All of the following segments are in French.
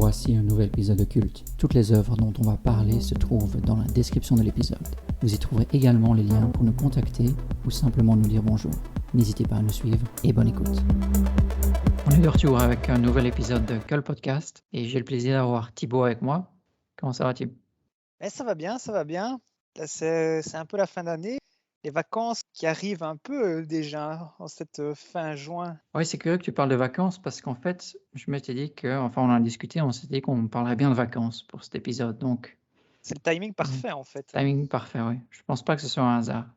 Voici un nouvel épisode occulte. Toutes les œuvres dont on va parler se trouvent dans la description de l'épisode. Vous y trouverez également les liens pour nous contacter ou simplement nous dire bonjour. N'hésitez pas à nous suivre et bonne écoute. On est de retour avec un nouvel épisode de Cult Podcast et j'ai le plaisir d'avoir Thibaut avec moi. Comment ça va, Thibaut? Ça va bien, ça va bien. Là, c'est un peu la fin d'année. Les vacances qui arrivent un peu déjà en cette fin juin. Oui, c'est curieux que tu parles de vacances parce qu'en fait, je m'étais dit on en a discuté, on s'était dit qu'on parlerait bien de vacances pour cet épisode. Donc, C'est le timing parfait en fait. timing parfait, oui. Je pense pas que ce soit un hasard.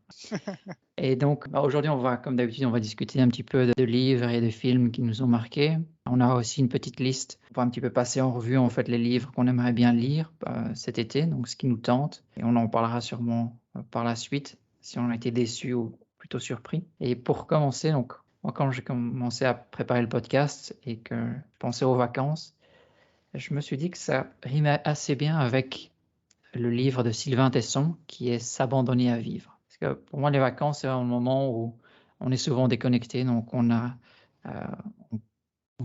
Et donc, aujourd'hui, comme d'habitude, on va discuter un petit peu de livres et de films qui nous ont marqués. On a aussi une petite liste pour un petit peu passer en revue en fait les livres qu'on aimerait bien lire cet été, donc ce qui nous tente. Et on en parlera sûrement par la suite si on a été déçus ou plutôt surpris. Et pour commencer, donc moi quand j'ai commencé à préparer le podcast et que je pensais aux vacances, je me suis dit que ça rimait assez bien avec le livre de Sylvain Tesson qui est S'abandonner à vivre. Parce que pour moi, les vacances, c'est un moment où on est souvent déconnecté, donc on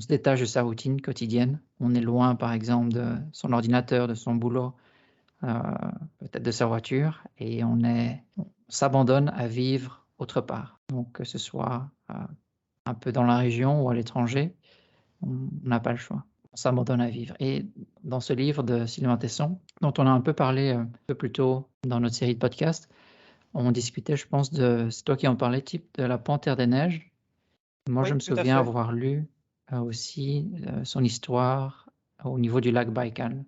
se détache de sa routine quotidienne. On est loin, par exemple, de son ordinateur, de son boulot, peut-être de sa voiture, et on s'abandonne à vivre autre part. Donc que ce soit un peu dans la région ou à l'étranger, on n'a pas le choix. On s'abandonne à vivre. Et dans ce livre de Sylvain Tesson, dont on a un peu parlé un peu plus tôt dans notre série de podcasts, on discutait, je pense, c'est toi qui en parlais, type de La Panthère des Neiges. Moi, je Oui, me tout à souviens fait. avoir lu aussi son histoire au niveau du lac Baïkal.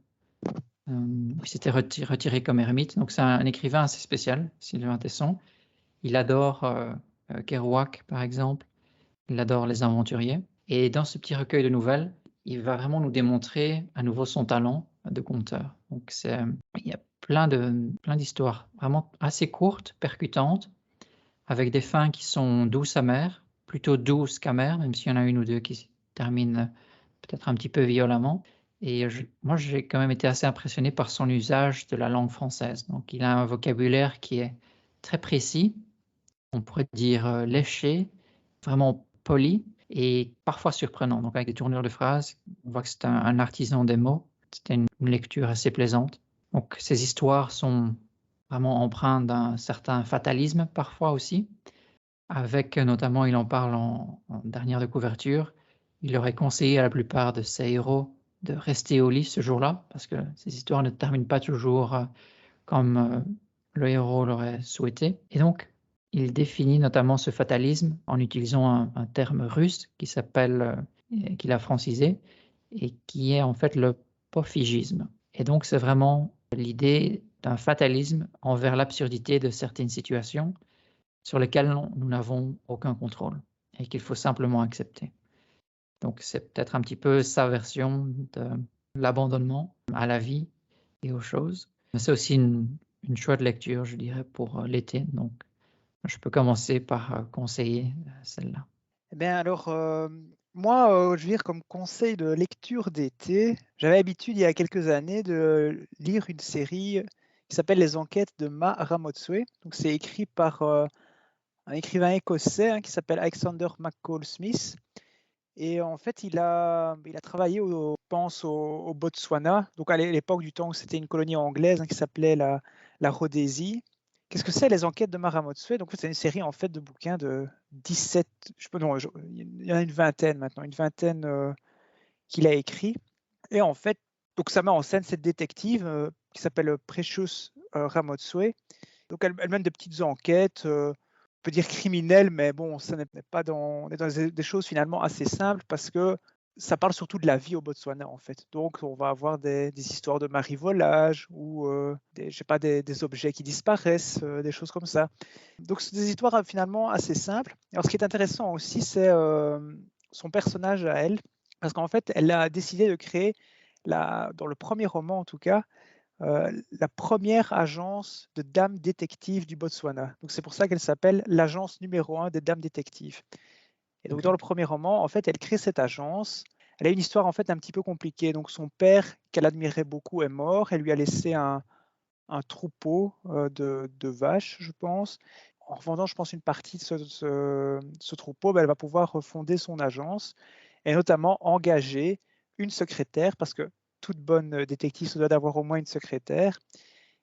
Il s'était retiré comme ermite. Donc, c'est un écrivain assez spécial, Sylvain Tesson. Il adore Kerouac, par exemple. Il adore les aventuriers. Et dans ce petit recueil de nouvelles, il va vraiment nous démontrer à nouveau son talent de conteur. Donc il y a plein d'histoires vraiment assez courtes, percutantes, avec des fins qui sont douces amères, plutôt douces qu'amères, même s'il y en a une ou deux qui se terminent peut-être un petit peu violemment. Et moi, j'ai quand même été assez impressionné par son usage de la langue française. Donc il a un vocabulaire qui est très précis, on pourrait dire léché, vraiment poli et parfois surprenant. Donc avec des tournures de phrases, on voit que c'est un artisan des mots. C'était une lecture assez plaisante. Donc ces histoires sont vraiment empreintes d'un certain fatalisme parfois aussi, avec notamment, il en parle en dernière de couverture, il aurait conseillé à la plupart de ses héros de rester au lit ce jour-là, parce que ces histoires ne terminent pas toujours comme le héros l'aurait souhaité. Et donc, il définit notamment ce fatalisme en utilisant un terme russe qu'il a francisé, et qui est en fait le pophigisme. Et donc, c'est vraiment l'idée d'un fatalisme envers l'absurdité de certaines situations sur lesquelles nous n'avons aucun contrôle et qu'il faut simplement accepter. Donc, c'est peut-être un petit peu sa version de l'abandonnement à la vie et aux choses. Mais c'est aussi une chouette lecture, je dirais, pour l'été. Donc, je peux commencer par conseiller celle-là. Alors, moi, je veux dire, comme conseil de lecture d'été, j'avais l'habitude il y a quelques années de lire une série qui s'appelle Les Enquêtes de Ma Ramotswe. Donc, c'est écrit par un écrivain écossais qui s'appelle Alexander McCall Smith. Et en fait, il a travaillé, je pense, au Botswana, donc à l'époque du temps où c'était une colonie anglaise qui s'appelait la Rhodésie. Qu'est-ce que c'est les enquêtes de Maramotswe? Donc c'est une série en fait de bouquins de 17, il y en a une vingtaine maintenant, une vingtaine qu'il a écrit. Et en fait, donc ça met en scène cette détective qui s'appelle Precious Ramotswe. Donc elle mène de petites enquêtes, on peut dire criminelles, mais bon, ça n'est pas on est dans des choses finalement assez simples parce que ça parle surtout de la vie au Botswana en fait. Donc on va avoir des histoires de marivolage ou des objets qui disparaissent, des choses comme ça. Donc c'est des histoires finalement assez simples. Alors ce qui est intéressant aussi, c'est son personnage à elle, parce qu'en fait, elle a décidé de créer, dans le premier roman en tout cas, la première agence de dames détectives du Botswana. Donc c'est pour ça qu'elle s'appelle l'agence numéro 1 des dames détectives. Et donc dans le premier roman, en fait, elle crée cette agence. Elle a une histoire en fait un petit peu compliquée. Donc son père, qu'elle admirait beaucoup, est mort. Elle lui a laissé un troupeau de vaches, je pense. En revendant, je pense, une partie de ce troupeau, elle va pouvoir refonder son agence et notamment engager une secrétaire parce que toute bonne détective se doit d'avoir au moins une secrétaire,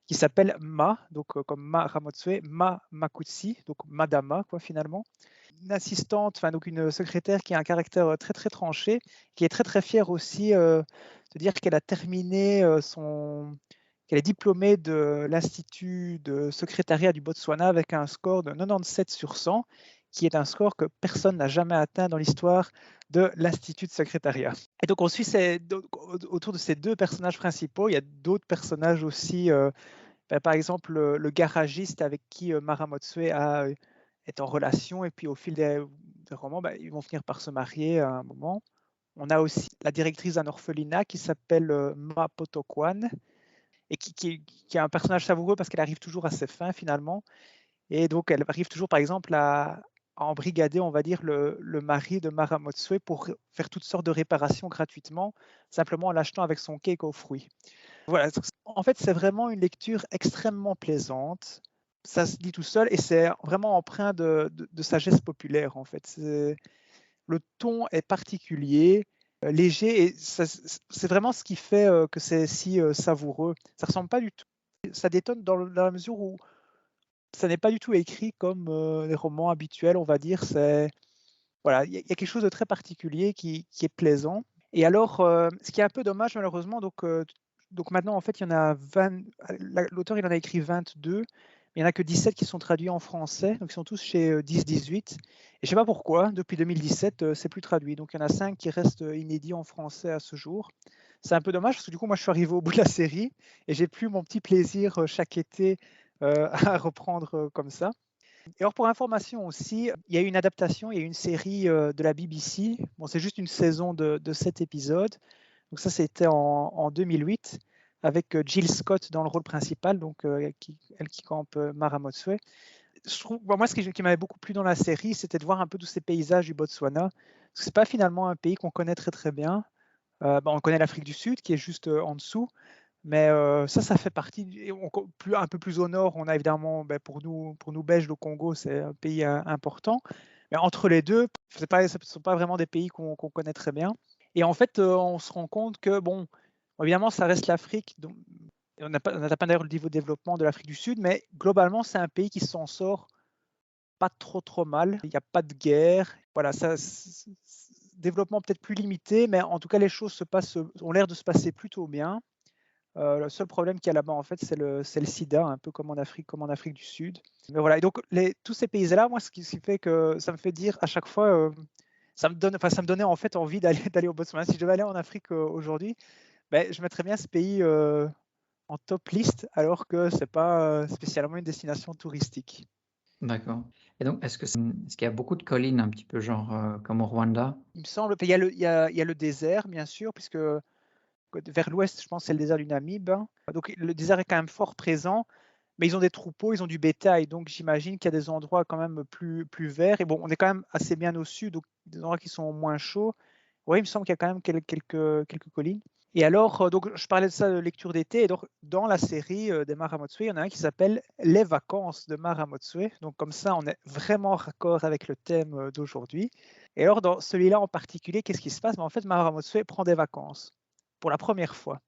qui s'appelle Ma, donc comme Ma Ramotsue, Ma Makutsi, donc Madama, quoi, finalement. Une assistante, enfin, donc une secrétaire qui a un caractère très très tranché, qui est très très fière aussi de dire qu'elle a terminé qu'elle est diplômée de l'Institut de secrétariat du Botswana avec un score de 97 sur 100, qui est un score que personne n'a jamais atteint dans l'histoire de l'Institut de secrétariat. Et donc on suit autour de ces deux personnages principaux, il y a d'autres personnages aussi, par exemple le garagiste avec qui Mara Motsue est en relation, et puis au fil des romans, ils vont finir par se marier à un moment. On a aussi la directrice d'un orphelinat qui s'appelle Ma Potokwan, et qui a un personnage savoureux parce qu'elle arrive toujours à ses fins finalement. Et donc elle arrive toujours par exemple à embrigader, on va dire, le mari de Mara Motsue pour faire toutes sortes de réparations gratuitement, simplement en l'achetant avec son cake aux fruits. Voilà, en fait c'est vraiment une lecture extrêmement plaisante. Ça se lit tout seul et c'est vraiment empreint de sagesse populaire en fait. Le ton est particulier, léger, et c'est vraiment ce qui fait que c'est si savoureux. Ça ressemble pas du tout. Ça détonne dans la mesure où ça n'est pas du tout écrit comme les romans habituels, on va dire. Voilà, il y a quelque chose de très particulier qui est plaisant. Et alors, ce qui est un peu dommage malheureusement, donc maintenant en fait il y en a 20, l'auteur il en a écrit 22, mais il n'y en a que 17 qui sont traduits en français, donc ils sont tous chez 10-18. Et je ne sais pas pourquoi, depuis 2017, c'est plus traduit. Donc il y en a 5 qui restent inédits en français à ce jour. C'est un peu dommage parce que du coup, moi je suis arrivé au bout de la série et j'ai plus mon petit plaisir chaque été à reprendre comme ça. Et alors pour information aussi, il y a eu une adaptation, il y a eu une série de la BBC. Bon, c'est juste une saison de 7 épisodes. Donc ça, c'était en 2008 avec Jill Scott dans le rôle principal, donc elle qui campe Mara Motsue. Je trouve, moi, ce qui m'avait beaucoup plu dans la série, c'était de voir un peu tous ces paysages du Botswana. Parce que c'est pas finalement un pays qu'on connaît très très bien. On connaît l'Afrique du Sud qui est juste en dessous, mais ça fait partie. Un peu plus au nord, on a évidemment, pour nous Belges, le Congo, c'est un pays important. Mais entre les deux, ce ne sont pas vraiment des pays qu'on connaît très bien. Et en fait, on se rend compte que, bon, évidemment, ça reste l'Afrique. On n'a pas d'ailleurs le niveau de développement de l'Afrique du Sud, mais globalement, c'est un pays qui s'en sort pas trop mal. Il n'y a pas de guerre. Voilà, développement peut-être plus limité, mais en tout cas, les choses ont l'air de se passer plutôt bien. Le seul problème qu'il y a là-bas, en fait, c'est le sida, un peu comme en Afrique du Sud. Mais voilà, et donc tous ces pays-là, moi, ce qui fait que ça me fait dire à chaque fois, ça me donnait en fait envie d'aller au Botswana. Si je devais aller en Afrique aujourd'hui, je mettrais bien ce pays en top liste, alors que c'est pas spécialement une destination touristique. D'accord. Et donc, est-ce qu'il y a beaucoup de collines, un petit peu genre comme au Rwanda? Il me semble, il y a le désert, bien sûr, puisque vers l'ouest, je pense, c'est le désert du Namib. Donc le désert est quand même fort présent, mais ils ont des troupeaux, ils ont du bétail, donc j'imagine qu'il y a des endroits quand même plus verts. Et bon, on est quand même assez bien au sud, donc des endroits qui sont moins chauds. Oui, il me semble qu'il y a quand même quelques collines. Et alors, donc je parlais de ça, de lecture d'été, et donc dans la série des Mara Motsue, il y en a un qui s'appelle Les vacances de Mara Motsue. Donc comme ça, on est vraiment raccord avec le thème d'aujourd'hui. Et alors, dans celui-là en particulier, qu'est-ce qui se passe? En fait, Mara Motsue prend des vacances pour la première fois.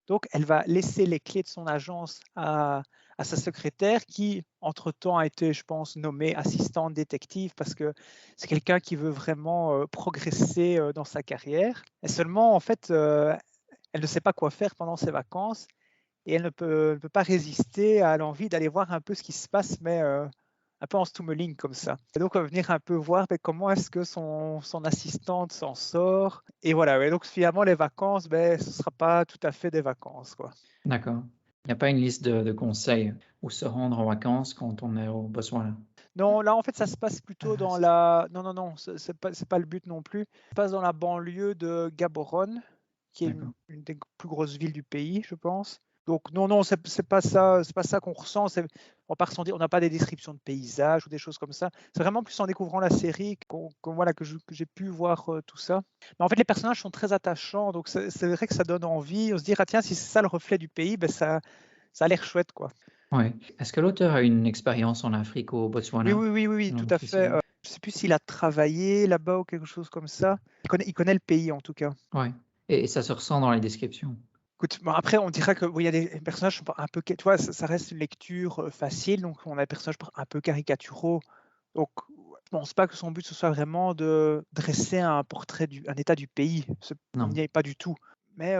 Donc, elle va laisser les clés de son agence à sa secrétaire qui, entre-temps, a été, je pense, nommée assistante détective parce que c'est quelqu'un qui veut vraiment progresser dans sa carrière. Et seulement, en fait, elle ne sait pas quoi faire pendant ses vacances et elle ne peut pas résister à l'envie d'aller voir un peu ce qui se passe, mais un peu en stummeling comme ça. Et donc, on va venir un peu voir comment est-ce que son assistante s'en sort. Et voilà, et donc finalement, les vacances, ce ne sera pas tout à fait des vacances, quoi. D'accord. Il n'y a pas une liste de conseils où se rendre en vacances quand on est au Botswana? Non, là, en fait, ça se passe plutôt dans la... Non, c'est pas le but non plus. Ça se passe dans la banlieue de Gaborone, qui est une des plus grosses villes du pays, je pense. Donc non, c'est pas ça qu'on ressent. On n'a pas des descriptions de paysages ou des choses comme ça. C'est vraiment plus en découvrant la série que j'ai pu voir tout ça. Mais en fait, les personnages sont très attachants, donc c'est vrai que ça donne envie. On se dit, ah tiens, si c'est ça le reflet du pays, ça a l'air chouette, quoi. Ouais. Est-ce que l'auteur a une expérience en Afrique, au Botswana? Oui, tout à fait. Je ne sais plus s'il a travaillé là-bas ou quelque chose comme ça. Il connaît le pays, en tout cas. Ouais. Et ça se ressent dans les descriptions. Écoute, bon, après, on dira que il y a des personnages qui sont un peu, tu vois, ça reste une lecture facile, donc on a des personnages un peu caricaturaux. Donc, je pense pas que son but ce soit vraiment de dresser un portrait un état du pays. On Non. n'y est pas du tout. Mais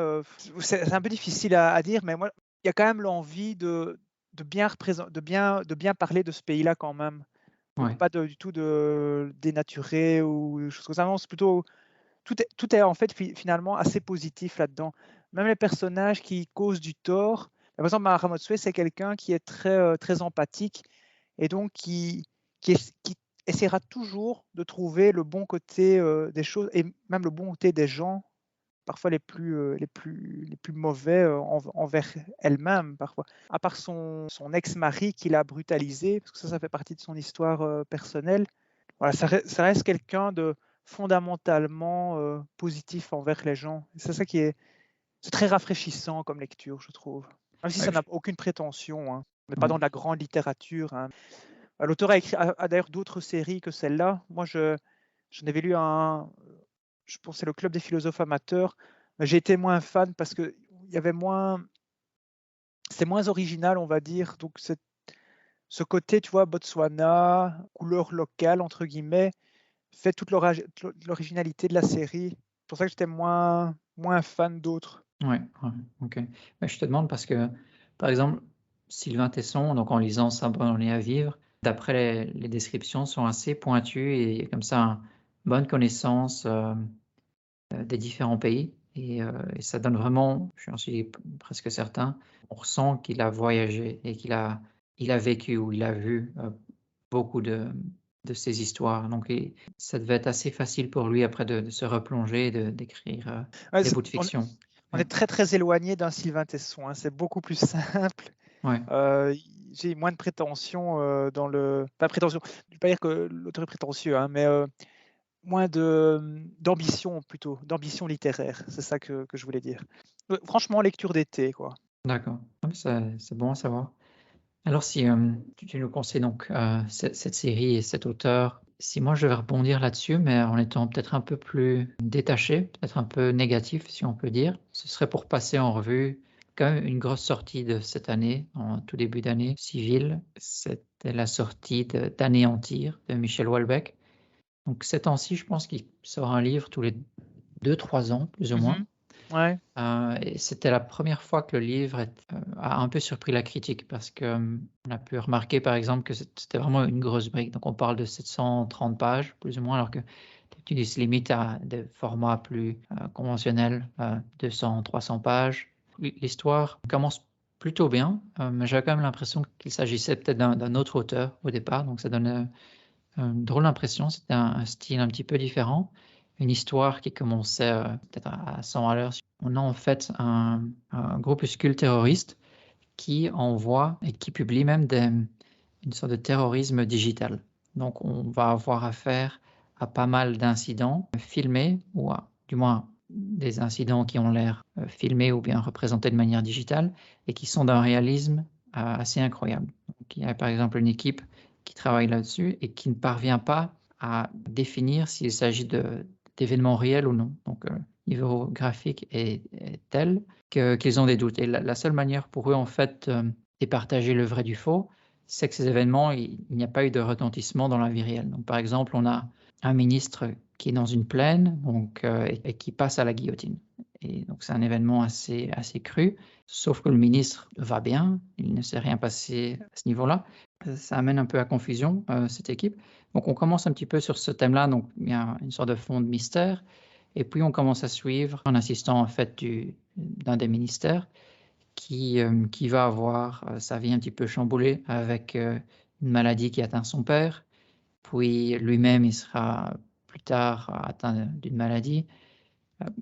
c'est un peu difficile à dire, mais moi, il y a quand même l'envie de bien représenter, de bien parler de ce pays-là quand même. Donc Ouais. pas du tout de dénaturer ou des choses comme ça. Non, c'est plutôt tout est en fait finalement assez positif là-dedans. Même les personnages qui causent du tort. Par exemple, Mahara-Motsue, c'est quelqu'un qui est très empathique et donc qui essaiera toujours de trouver le bon côté des choses et même le bon côté des gens, parfois les plus mauvais envers elle-même, parfois. À part son ex-mari qui l'a brutalisé, parce que ça fait partie de son histoire personnelle. Voilà, ça reste quelqu'un de fondamentalement positif envers les gens. C'est ça c'est très rafraîchissant comme lecture, je trouve. Même si ça Ouais, n'a aucune prétention, hein. On n'est pas ouais. dans de la grande littérature, hein. L'auteur a d'ailleurs d'autres séries que celle-là. Moi, j'en avais lu je pense que c'est le Club des philosophes amateurs, mais j'ai été moins fan parce que il y avait c'est moins original, on va dire. Donc, ce côté, tu vois, Botswana, couleur locale, entre guillemets, fait toute l'originalité de la série. C'est pour ça que j'étais moins fan d'autres. Ouais, ouais, OK. Bah, je te demande parce que, par exemple, Sylvain Tesson, donc en lisant S'abandonner à vivre, d'après les descriptions sont assez pointues et comme ça, bonne connaissance des différents pays et ça donne vraiment, j'en suis presque certain, on ressent qu'il a voyagé et il a vécu ou il a vu beaucoup de ces histoires. Donc, ça devait être assez facile pour lui après de se replonger et d'écrire Ouais, des bouts de fiction. on Ouais. est très éloigné d'un Sylvain Tesson, hein. C'est beaucoup plus simple. Ouais. J'ai moins de prétention dans le. Pas prétention, je ne veux pas dire que l'auteur est prétentieux, hein, mais moins d'ambition plutôt, d'ambition littéraire. C'est ça que je voulais dire. Franchement, lecture d'été, quoi. D'accord. Ah, mais c'est bon à savoir. Alors si tu nous conseilles donc cette série et cet auteur, si moi je vais rebondir là-dessus, mais en étant peut-être un peu plus détaché, peut-être un peu négatif si on peut dire, ce serait pour passer en revue quand même une grosse sortie de cette année, en tout début d'année civile, c'était la sortie d'Anéantir de Michel Houellebecq. Donc ces temps-ci, je pense qu'il sort un livre tous les 2-3 ans, plus ou moins. Mhm. Ouais. Et c'était la première fois que le livre a un peu surpris la critique parce que on a pu remarquer par exemple que c'était vraiment une grosse brique. Donc on parle de 730 pages plus ou moins, alors que d'habitude il se limite à des formats plus conventionnels, 200, 300 pages. L'histoire commence plutôt bien, mais j'avais quand même l'impression qu'il s'agissait peut-être d'un autre auteur au départ, donc ça donne une drôle d'impression. C'était un style un petit peu différent, une histoire qui commençait peut-être à 100 à l'heure. On a en fait un groupuscule terroriste qui envoie et qui publie même une sorte de terrorisme digital. Donc on va avoir affaire à pas mal d'incidents filmés, ou du moins des incidents qui ont l'air filmés ou bien représentés de manière digitale et qui sont d'un réalisme assez incroyable. Donc, il y a par exemple une équipe qui travaille là-dessus et qui ne parvient pas à définir s'il s'agit d'événements réels ou non. Donc, le niveau graphique est tel qu'ils ont des doutes. Et la seule manière pour eux, en fait, de départager le vrai du faux, c'est que ces événements, il n'y a pas eu de retentissement dans la vie réelle. Donc, par exemple, on a un ministre qui est dans une plaine donc, et qui passe à la guillotine. Et donc, c'est un événement assez cru, sauf que le ministre va bien, il ne s'est rien passé à ce niveau-là. Ça amène un peu à confusion, cette équipe. Donc, on commence un petit peu sur ce thème-là, donc il y a une sorte de fond de mystère. Et puis, on commence à suivre un assistant en fait d'un des ministères qui va avoir sa vie un petit peu chamboulée avec une maladie qui atteint son père. Puis lui-même, il sera plus tard atteint d'une maladie.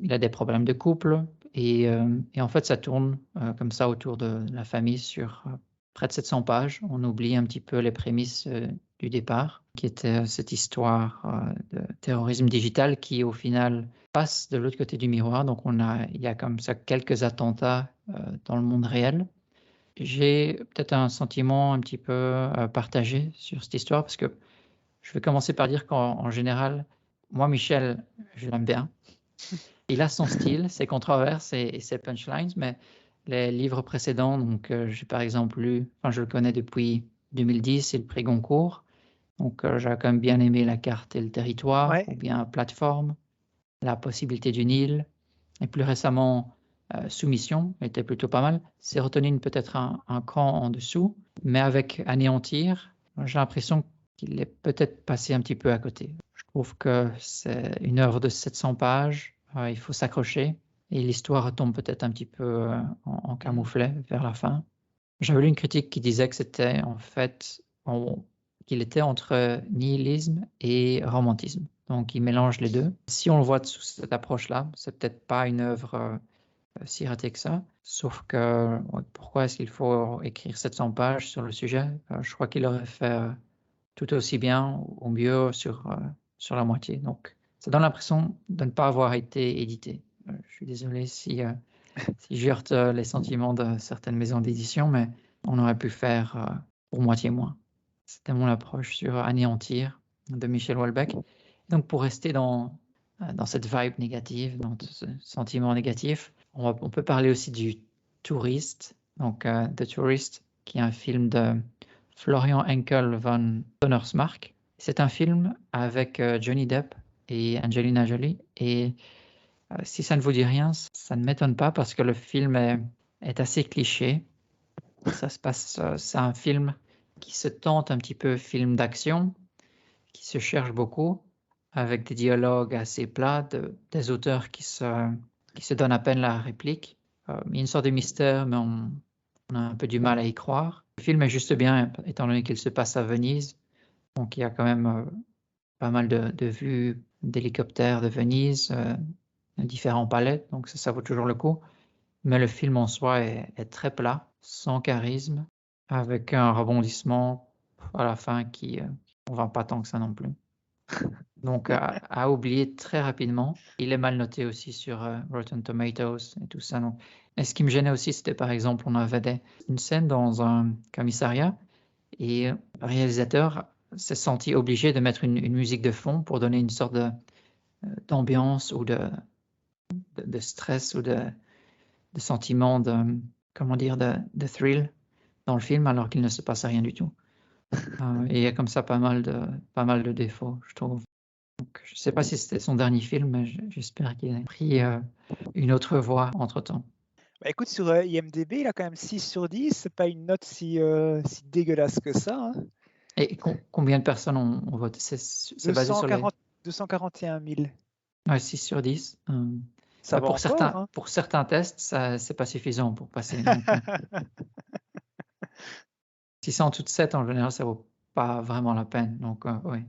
Il a des problèmes de couple et en fait, ça tourne comme ça autour de la famille sur près de 700 pages. On oublie un petit peu les prémices du départ, qui était cette histoire de terrorisme digital qui, au final, passe de l'autre côté du miroir. Donc, il y a comme ça quelques attentats dans le monde réel. J'ai peut-être un sentiment un petit peu partagé sur cette histoire parce que je vais commencer par dire qu'en général, moi, Michel, je l'aime bien. Il a son style, ses controverses et ses punchlines, mais les livres précédents, donc j'ai par exemple lu, enfin je le connais depuis 2010, c'est le prix Goncourt, donc j'avais quand même bien aimé La carte et le territoire, ou Ouais. bien Plateforme, La possibilité d'une île, et plus récemment Soumission était plutôt pas mal. Sérotonine peut-être un cran en dessous, mais avec Anéantir, j'ai l'impression qu'il est peut-être passé un petit peu à côté. Je trouve que c'est une œuvre de 700 pages, il faut s'accrocher, et l'histoire retombe peut-être un petit peu en camouflet vers la fin. J'avais lu une critique qui disait que c'était en fait qu'il était entre nihilisme et romantisme. Donc il mélange les deux. Si on le voit sous cette approche-là, c'est peut-être pas une œuvre si ratée que ça. Sauf que pourquoi est-ce qu'il faut écrire 700 pages sur le sujet? Je crois qu'il aurait fait tout aussi bien ou mieux sur la moitié. Donc ça donne l'impression de ne pas avoir été édité. Je suis désolé si je heurte les sentiments de certaines maisons d'édition, mais on aurait pu faire pour moitié moins. C'était mon approche sur Anéantir de Michel Houellebecq. Donc pour rester dans cette vibe négative, dans ce sentiment négatif, on peut parler aussi du Touriste, donc The Tourist, qui est un film de Florian Henkel von Donnersmarck. C'est un film avec Johnny Depp et Angelina Jolie, et si ça ne vous dit rien, ça ne m'étonne pas parce que le film est assez cliché. Ça se passe, c'est un film qui se tente un petit peu film d'action, qui se cherche beaucoup, avec des dialogues assez plats, des auteurs qui se donnent à peine la réplique. Il y a une sorte de mystère, mais on a un peu du mal à y croire. Le film est juste bien, étant donné qu'il se passe à Venise. Donc il y a quand même pas mal de vues d'hélicoptères de Venise, différents palais, donc ça vaut toujours le coup. Mais le film en soi est très plat, sans charisme, avec un rebondissement à la fin qui ne vend pas tant que ça non plus. Donc à oublier très rapidement. Il est mal noté aussi sur Rotten Tomatoes et tout ça. Donc. Et ce qui me gênait aussi, c'était par exemple, on avait une scène dans un commissariat et le réalisateur s'est senti obligé de mettre une musique de fond pour donner une sorte d'ambiance ou de stress ou de sentiment comment dire, de thrill dans le film alors qu'il ne se passe rien du tout. Et il y a comme ça pas mal de défauts, je trouve. Donc, je ne sais pas si c'était son dernier film, mais j'espère qu'il a pris une autre voie entre-temps. Bah, écoute, sur IMDb, il a quand même 6 sur 10. C'est pas une note si dégueulasse que ça, hein. Et combien de personnes ont voté? C'est basé sur les 241 000. ouais, 6 sur 10. Ça va encore, hein. Pour certains tests, c'est pas suffisant pour passer non plus. Si c'est en dessous de 7, en général, ça vaut pas vraiment la peine. Donc, oui,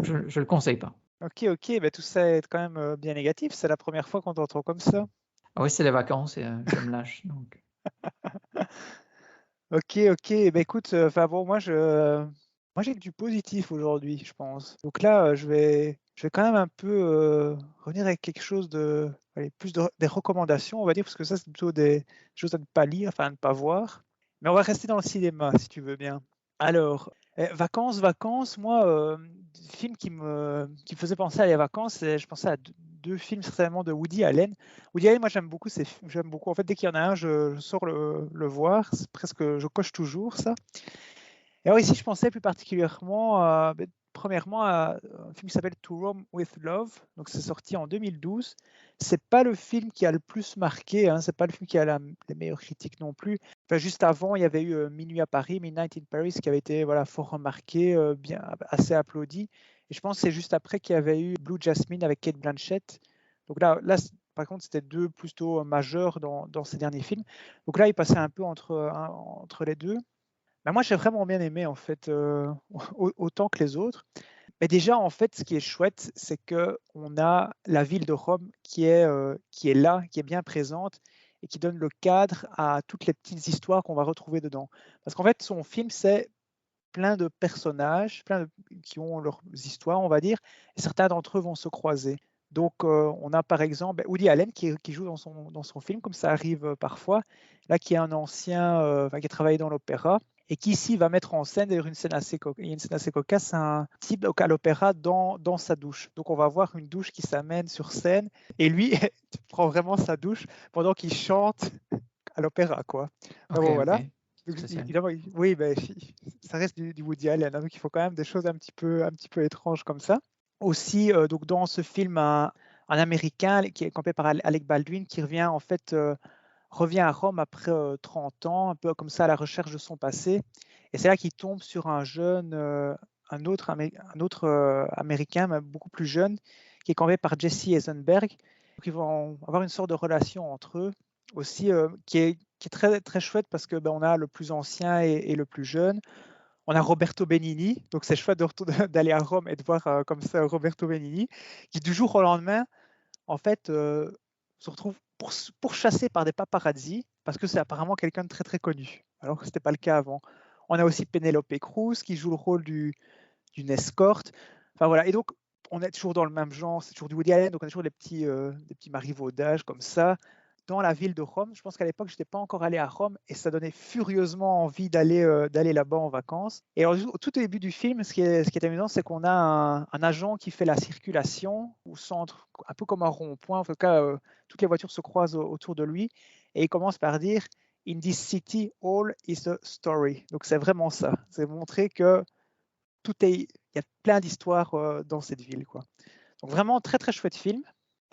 je le conseille pas. Ok, bah, tout ça est quand même bien négatif. C'est la première fois qu'on t'entend comme ça. Ah oui, c'est les vacances et je me lâche. Donc. Ok. Bah, écoute, enfin bon, moi j'ai que du positif aujourd'hui, je pense. Donc là, je vais quand même un peu revenir avec quelque chose allez, des recommandations, on va dire, parce que ça, c'est plutôt des choses à ne pas lire, enfin à ne pas voir. Mais on va rester dans le cinéma, si tu veux bien. Alors, vacances, moi, film qui me faisait penser à les vacances, je pensais à deux films certainement de Woody Allen. Woody Allen, moi j'aime beaucoup j'aime beaucoup. En fait, dès qu'il y en a un, je sors le voir. C'est presque, je coche toujours ça. Et alors ici, je pensais plus particulièrement, premièrement, à un film qui s'appelle To Rome with Love. Donc c'est sorti en 2012. C'est pas le film qui a le plus marqué, hein, c'est pas le film qui a les meilleures critiques non plus. Enfin, juste avant, il y avait eu Minuit à Paris, Midnight in Paris, qui avait été voilà, fort remarqué, bien, assez applaudi. Et je pense que c'est juste après qu'il y avait eu Blue Jasmine avec Kate Blanchett. Donc là par contre, c'était deux plutôt majeurs dans ces derniers films. Donc là, il passait un peu entre les deux. Bah, moi, j'ai vraiment bien aimé, en fait, autant que les autres. Mais déjà, en fait, ce qui est chouette, c'est qu'on a la ville de Rome qui est là, qui est bien présente et qui donne le cadre à toutes les petites histoires qu'on va retrouver dedans. Parce qu'en fait, son film, c'est plein de personnages, qui ont leurs histoires, on va dire, et certains d'entre eux vont se croiser. Donc, on a par exemple Woody Allen qui joue dans son film, comme ça arrive parfois, là, qui est un ancien, qui a travaillé dans l'opéra, et qui ici va mettre en scène d'ailleurs une scène assez il y a une scène assez cocasse, un type donc, à l'opéra dans sa douche. Donc on va voir une douche qui s'amène sur scène et lui prend vraiment sa douche pendant qu'il chante à l'opéra, quoi. Ah Ok, bon, ok. voilà. Donc, Spécial. évidemment, oui, ben, ça reste du Woody Allen, hein, donc il faut quand même des choses un petit peu étranges comme ça. Aussi, donc dans ce film, un Américain qui est campé par Alec Baldwin qui revient en fait revient à Rome après 30 ans, un peu comme ça à la recherche de son passé. Et c'est là qu'il tombe sur un jeune, un autre Américain, mais beaucoup plus jeune, qui est campé par Jesse Eisenberg. Donc ils vont avoir une sorte de relation entre eux aussi qui est très, très chouette parce que ben, on a le plus ancien et le plus jeune. On a Roberto Benigni, donc c'est chouette d'aller à Rome et de voir comme ça Roberto Benigni, qui du jour au lendemain, en fait, se retrouve pourchassé par des paparazzis parce que c'est apparemment quelqu'un de très très connu, alors que ce n'était pas le cas avant. On a aussi Penelope Cruz qui joue le rôle d'une escorte. Enfin voilà, et donc on est toujours dans le même genre, c'est toujours du Woody Allen, donc on a toujours des petits marivaudages comme ça. Dans la ville de Rome, je pense qu'à l'époque, je n'étais pas encore allé à Rome et ça donnait furieusement envie d'aller là-bas en vacances. Et alors, tout au début du film, ce qui est amusant, c'est qu'on a un agent qui fait la circulation au centre, un peu comme un rond-point. En tout cas, toutes les voitures se croisent autour de lui et il commence par dire In this city, all is a story. Donc, c'est vraiment ça. C'est montrer que il y a plein d'histoires dans cette ville, quoi. Donc vraiment très très chouette film.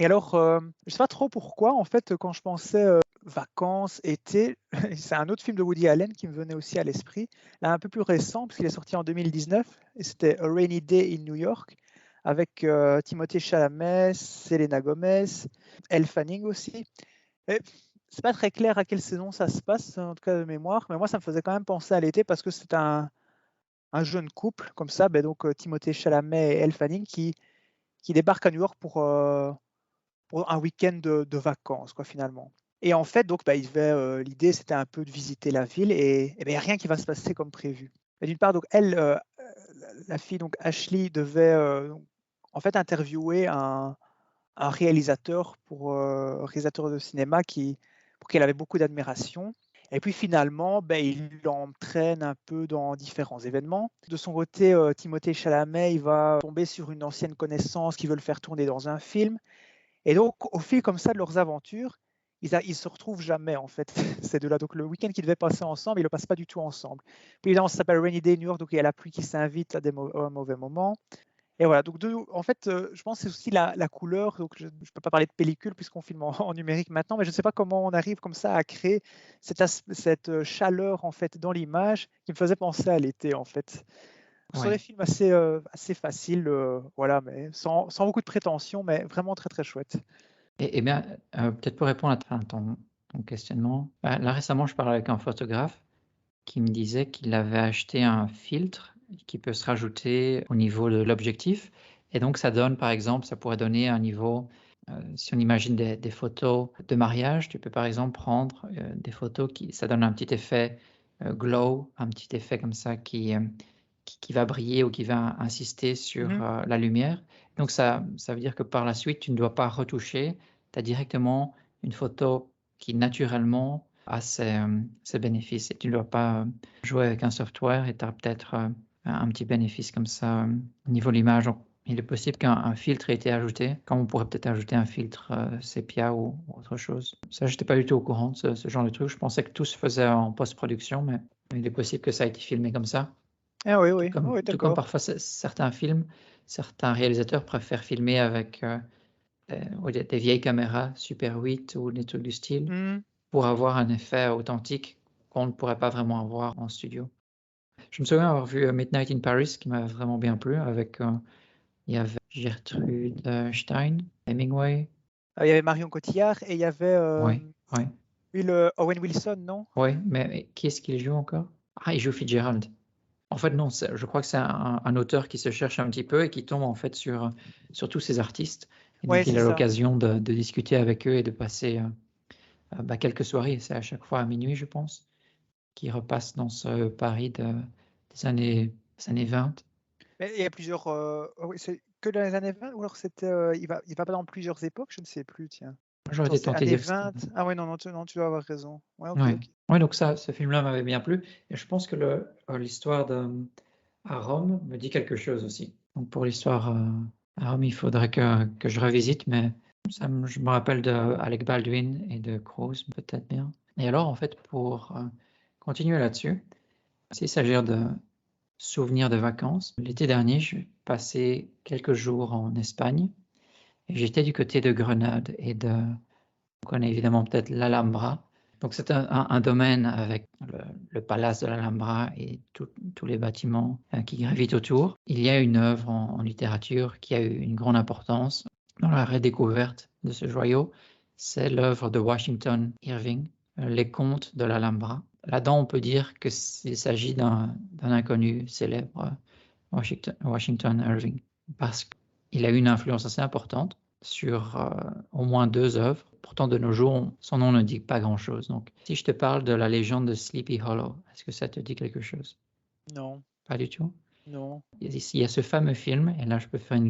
Et alors, je ne sais pas trop pourquoi, en fait, quand je pensais vacances, été, c'est un autre film de Woody Allen qui me venait aussi à l'esprit, là un peu plus récent, parce qu'il est sorti en 2019, et c'était A Rainy Day in New York, avec Timothée Chalamet, Selena Gomez, Elle Fanning aussi. Et c'est pas très clair à quelle saison ça se passe, en tout cas de mémoire, mais moi ça me faisait quand même penser à l'été parce que c'est un jeune couple comme ça, ben donc Timothée Chalamet et Elle Fanning qui débarquent à New York pour un week-end de vacances, quoi, finalement. Et en fait, donc, bah, l'idée, c'était un peu de visiter la ville et ben, il n'y a rien qui va se passer comme prévu. Et d'une part, donc, elle, la fille, donc Ashley, devait en fait interviewer un réalisateur réalisateur de cinéma pour qui elle avait beaucoup d'admiration. Et puis finalement, ben, il l'entraîne un peu dans différents événements. De son côté, Timothée Chalamet, il va tomber sur une ancienne connaissance qui veut le faire tourner dans un film. Et donc, au fil comme ça de leurs aventures, ils se retrouvent jamais en fait, ces deux-là. Donc le week-end qu'ils devaient passer ensemble, ils le passent pas du tout ensemble. Puis évidemment, ça s'appelle Rainy Day New York, donc il y a la pluie qui s'invite à à un mauvais moment. Et voilà, donc en fait, je pense que c'est aussi la couleur. Donc je ne peux pas parler de pellicule puisqu'on filme en numérique maintenant, mais je ne sais pas comment on arrive comme ça à créer cette chaleur en fait dans l'image qui me faisait penser à l'été en fait. Ce sont des Ouais. films assez faciles, voilà, mais sans beaucoup de prétention, mais vraiment très très chouettes. Et bien, peut-être pour répondre à ton questionnement, bah, là récemment, je parlais avec un photographe qui me disait qu'il avait acheté un filtre qui peut se rajouter au niveau de l'objectif. Et donc, ça donne, par exemple, ça pourrait donner un niveau, si on imagine des photos de mariage, tu peux par exemple prendre des photos ça donne un petit effet glow, un petit effet comme ça qui va briller ou qui va insister sur Mhm. la lumière. Donc, ça veut dire que par la suite, tu ne dois pas retoucher, tu as directement une photo qui naturellement a ses bénéfices et tu ne dois pas jouer avec un software et tu as peut-être un petit bénéfice comme ça au niveau de l'image. Donc, il est possible qu'un filtre ait été ajouté, comme on pourrait peut-être ajouter un filtre sépia ou autre chose. Ça, je n'étais pas du tout au courant de ce genre de truc. Je pensais que tout se faisait en post-production, mais il est possible que ça ait été filmé comme ça. Ah oui, Tout oui, comme, oui, tout comme d'accord. parfois certains films, certains réalisateurs préfèrent filmer avec des vieilles caméras Super 8 ou des trucs du style Mhm. pour avoir un effet authentique qu'on ne pourrait pas vraiment avoir en studio. Je me souviens avoir vu Midnight in Paris qui m'a vraiment bien plu avec il y avait Gertrude Stein, Hemingway. Il y avait Marion Cotillard et il y avait Oui, oui, oui, Owen Wilson, non? oui, mais qui est-ce qu'il joue encore? Ah, il joue Fitzgerald. En fait, non, je crois que c'est un auteur qui se cherche un petit peu et qui tombe en fait sur tous ces artistes. Et Oui, donc, il c'est a ça. l'occasion de discuter avec eux et de passer quelques soirées. C'est à chaque fois à minuit, je pense, qui repasse dans ce Paris des années 20. Mais il y a plusieurs. Oui, c'est que dans les années 20 ou alors il va pas dans plusieurs époques, je ne sais plus, tiens. J'aurais Attends, été c'est tenté de années dire que c'était... 20. Ah ouais, non, non, tu dois avoir raison. Ouais, ok, Ouais. ok. Ouais, donc ça, ce film-là m'avait bien plu. Et je pense que l'histoire à Rome me dit quelque chose aussi. Donc pour l'histoire à Rome, il faudrait que je revisite, mais je me rappelle de Alec Baldwin et de Cruise, peut-être bien. Et alors, en fait, pour continuer là-dessus, s'il s'agit de souvenirs de vacances, l'été dernier, je passé quelques jours en Espagne et j'étais du côté de Grenade et on connaît évidemment peut-être l'Alhambra. Donc c'est un domaine avec le palace de l'Alhambra et tous les bâtiments qui gravitent autour. Il y a une œuvre en littérature qui a eu une grande importance dans la redécouverte de ce joyau. C'est l'œuvre de Washington Irving, Les Contes de l'Alhambra. Là-dedans, on peut dire qu'il s'agit d'un inconnu célèbre, Washington Irving, parce qu'il a eu une influence assez importante sur au moins 2 œuvres. Pourtant, de nos jours, son nom ne dit pas grand-chose. Donc, si je te parle de la légende de Sleepy Hollow, est-ce que ça te dit quelque chose? Non, Pas du tout. non. Il y a ce fameux film, et là, je peux faire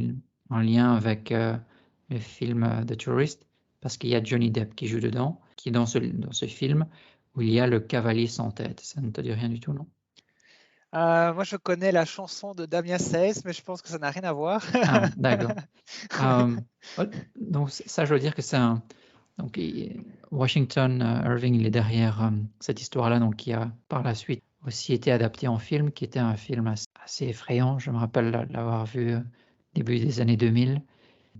un lien avec le film The Tourist, parce qu'il y a Johnny Depp qui joue dedans, qui est dans ce film où il y a le cavalier sans tête. Ça ne te dit rien du tout, non? Moi, je connais la chanson de Damien Saez, mais je pense que ça n'a rien à voir. Ah, d'accord. Donc ça, je veux dire que c'est donc Washington Irving, il est derrière cette histoire-là, donc qui a par la suite aussi été adapté en film, qui était un film assez effrayant. Je me rappelle l'avoir vu début des années 2000,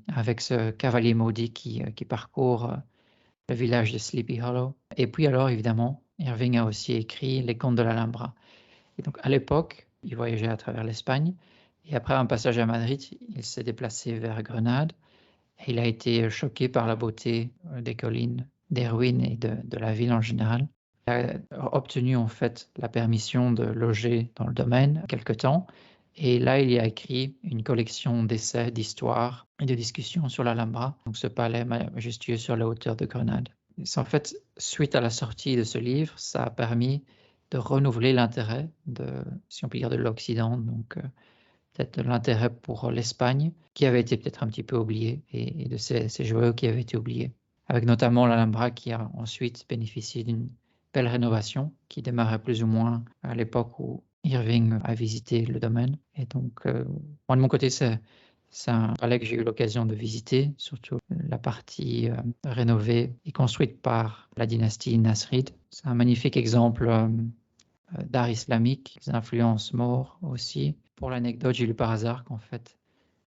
avec ce cavalier maudit qui parcourt le village de Sleepy Hollow. Et puis alors, évidemment, Irving a aussi écrit Les Contes de l'Alhambra. Et donc à l'époque, il voyageait à travers l'Espagne. Et après un passage à Madrid, il s'est déplacé vers Grenade. Et il a été choqué par la beauté des collines, des ruines et de la ville en général. Il a obtenu en fait la permission de loger dans le domaine quelque temps. Et là, il y a écrit une collection d'essais, d'histoires et de discussions sur l'Alhambra, donc ce palais majestueux sur la hauteur de Grenade. C'est en fait, suite à la sortie de ce livre, ça a permis de renouveler l'intérêt si on peut dire, de l'Occident, donc peut-être de l'intérêt pour l'Espagne, qui avait été peut-être un petit peu oublié, et de ces joyaux qui avaient été oubliés. Avec notamment l'Alhambra qui a ensuite bénéficié d'une belle rénovation, qui démarrait plus ou moins à l'époque où Irving a visité le domaine. Et donc, moi de mon côté, c'est un palais que j'ai eu l'occasion de visiter, surtout la partie rénovée et construite par la dynastie Nasrid. C'est un magnifique exemple d'art islamique, des influences maures aussi. Pour l'anecdote, j'ai lu par hasard qu'en fait,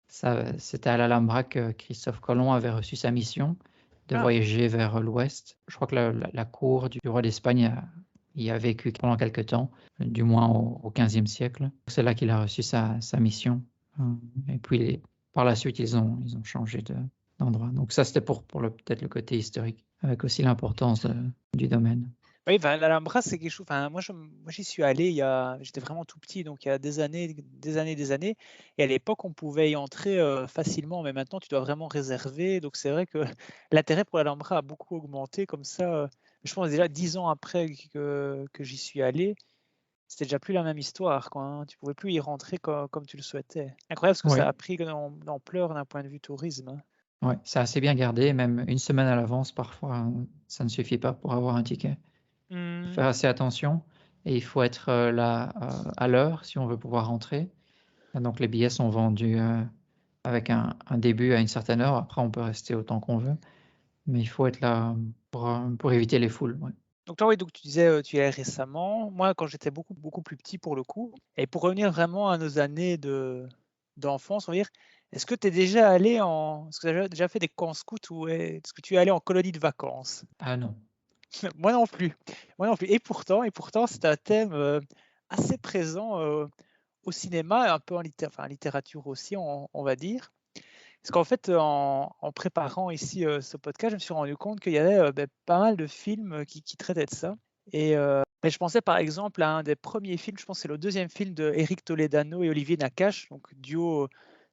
c'était à l'Alhambra que Christophe Colomb avait reçu sa mission de Ah, voyager vers l'ouest. Je crois que la cour du roi d'Espagne y a vécu pendant quelque temps, du moins au XVe siècle. C'est là qu'il a reçu sa mission. Et puis, par la suite, ils ont changé d'endroit. Donc ça, c'était pour peut-être le côté historique, avec aussi l'importance du domaine. oui, enfin, l'Alhambra, c'est quelque chose. Enfin, moi, j'y suis allé j'étais vraiment tout petit, donc il y a des années, des années, des années. Et à l'époque, on pouvait y entrer facilement, mais maintenant, tu dois vraiment réserver. Donc, c'est vrai que l'intérêt pour l'Alhambra a beaucoup augmenté. Comme ça, je pense déjà 10 ans après que j'y suis allé, c'était déjà plus la même histoire, quoi, hein. Tu pouvais plus y rentrer comme tu le souhaitais. Incroyable ce que ça Oui. a pris d'ampleur d'un point de vue tourisme, hein. Ouais, c'est assez bien gardé, même une semaine à l'avance, parfois, ça ne suffit pas pour avoir un ticket. Il faut Hmm. faire assez attention et il faut être là à l'heure si on veut pouvoir rentrer. Et donc les billets sont vendus avec un début à une certaine heure. Après, on peut rester autant qu'on veut, mais il faut être là pour éviter les foules. Ouais. Donc toi, oui, donc tu disais, tu y allais récemment. Moi, quand j'étais beaucoup, beaucoup plus petit pour le coup, et pour revenir vraiment à nos années d'enfance, on va dire, est-ce que tu es déjà allé est-ce que tu as déjà fait des camps scouts ou est-ce que tu es allé en colonie de vacances? Ah non. Moi non plus. Moi non plus. Et pourtant, c'est un thème assez présent au cinéma, et un peu en littérature aussi, on va dire. Parce qu'en fait, en préparant ici ce podcast, je me suis rendu compte qu'il y avait pas mal de films qui traitaient de ça. Mais je pensais par exemple à un des premiers films, je pense que c'est le deuxième film de Éric Toledano et Olivier Nakache, donc duo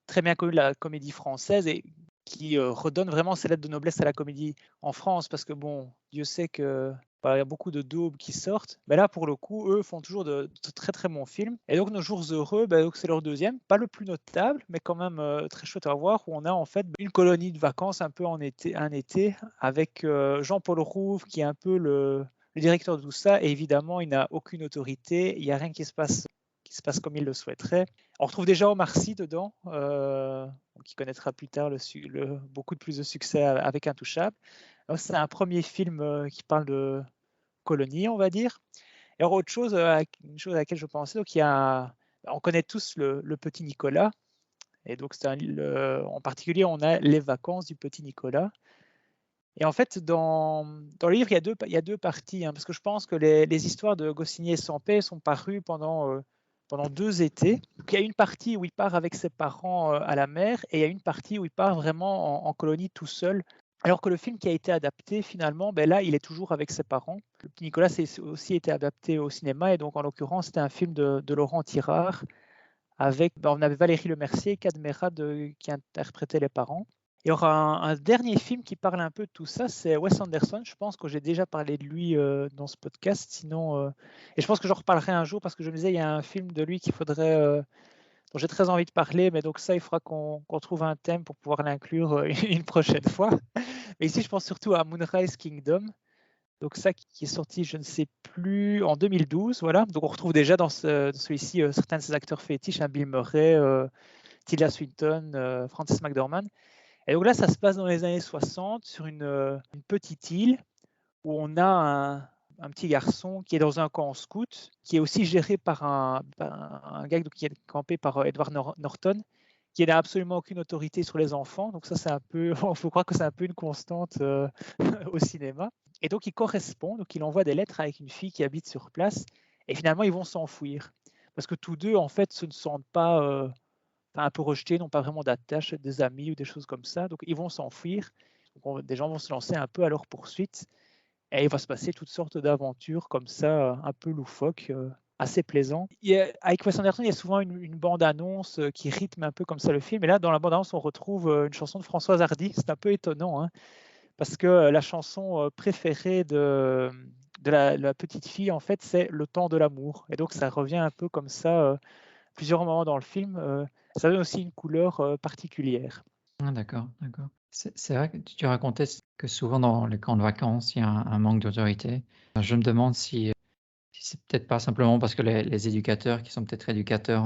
très bien connu de la comédie française et qui redonne vraiment ses lettres de noblesse à la comédie en France, parce que bon, Dieu sait que Il y a beaucoup de daubes qui sortent. Mais là, pour le coup, eux font toujours de très très bons films. Et donc, Nos Jours Heureux, donc c'est leur deuxième, pas le plus notable, mais quand même très chouette à voir, où on a en fait une colonie de vacances un peu un été, avec Jean-Paul Rouve qui est un peu le directeur de tout ça. Et évidemment, il n'a aucune autorité, il n'y a rien qui se passe comme il le souhaiterait. On retrouve déjà Omar Sy dedans, qui connaîtra plus tard beaucoup de plus de succès avec Intouchable. Donc, c'est un premier film qui parle de colonie, on va dire. Et alors, une chose à laquelle je pensais, donc on connaît tous le petit Nicolas. Et donc, en particulier, on a les vacances du petit Nicolas. Et en fait, dans le livre, il y a deux parties, hein, parce que je pense que les histoires de Goscinny et Sampé sont parues pendant 2 étés. Donc, il y a une partie où il part avec ses parents à la mer, et il y a une partie où il part vraiment en colonie tout seul. Alors que le film qui a été adapté, finalement, là, il est toujours avec ses parents. Le petit Nicolas, c'est aussi été adapté au cinéma, et donc en l'occurrence, c'était un film de Laurent Tirard, avec, on avait Valérie Lemercier et Cadmerade qui interprétaient les parents. Il y aura un dernier film qui parle un peu de tout ça, c'est Wes Anderson. Je pense que j'ai déjà parlé de lui dans ce podcast. Sinon, et je pense que j'en reparlerai un jour parce que je me disais, il y a un film de lui dont j'ai très envie de parler, mais donc ça, il faudra qu'on trouve un thème pour pouvoir l'inclure une prochaine fois. Mais ici, je pense surtout à Moonrise Kingdom. Donc ça qui est sorti, je ne sais plus, en 2012, voilà. Donc on retrouve déjà dans celui-ci certains de ses acteurs fétiches, hein, Bill Murray, Tilda Swinton, Frances McDormand. Et donc là, ça se passe dans les années 60 sur une petite île où on a un petit garçon qui est dans un camp scout, qui est aussi géré par un gars qui est campé par Edward Norton, qui n'a absolument aucune autorité sur les enfants. Donc ça, c'est un peu, il faut croire que c'est un peu une constante au cinéma. Et donc, il correspond, donc il envoie des lettres avec une fille qui habite sur place, et finalement, ils vont s'enfuir. Parce que tous deux, en fait, se ne sentent pas un peu rejetés, n'ont pas vraiment d'attache, des amis ou des choses comme ça. Donc, ils vont s'enfuir. Des gens vont se lancer un peu à leur poursuite. Et il va se passer toutes sortes d'aventures comme ça, un peu loufoques, assez plaisant. Avec Wes Anderson, il y a souvent une bande-annonce qui rythme un peu comme ça le film. Et là, dans la bande-annonce, on retrouve une chanson de Françoise Hardy. C'est un peu étonnant, hein, parce que la chanson préférée de la petite fille, en fait, c'est Le temps de l'amour. Et donc, ça revient un peu comme ça plusieurs moments dans le film. Ça donne aussi une couleur particulière. Ah, d'accord, d'accord. C'est vrai que tu racontais que souvent dans les camps de vacances, il y a un manque d'autorité. Je me demande si c'est peut-être pas simplement parce que les éducateurs, qui sont peut-être éducateurs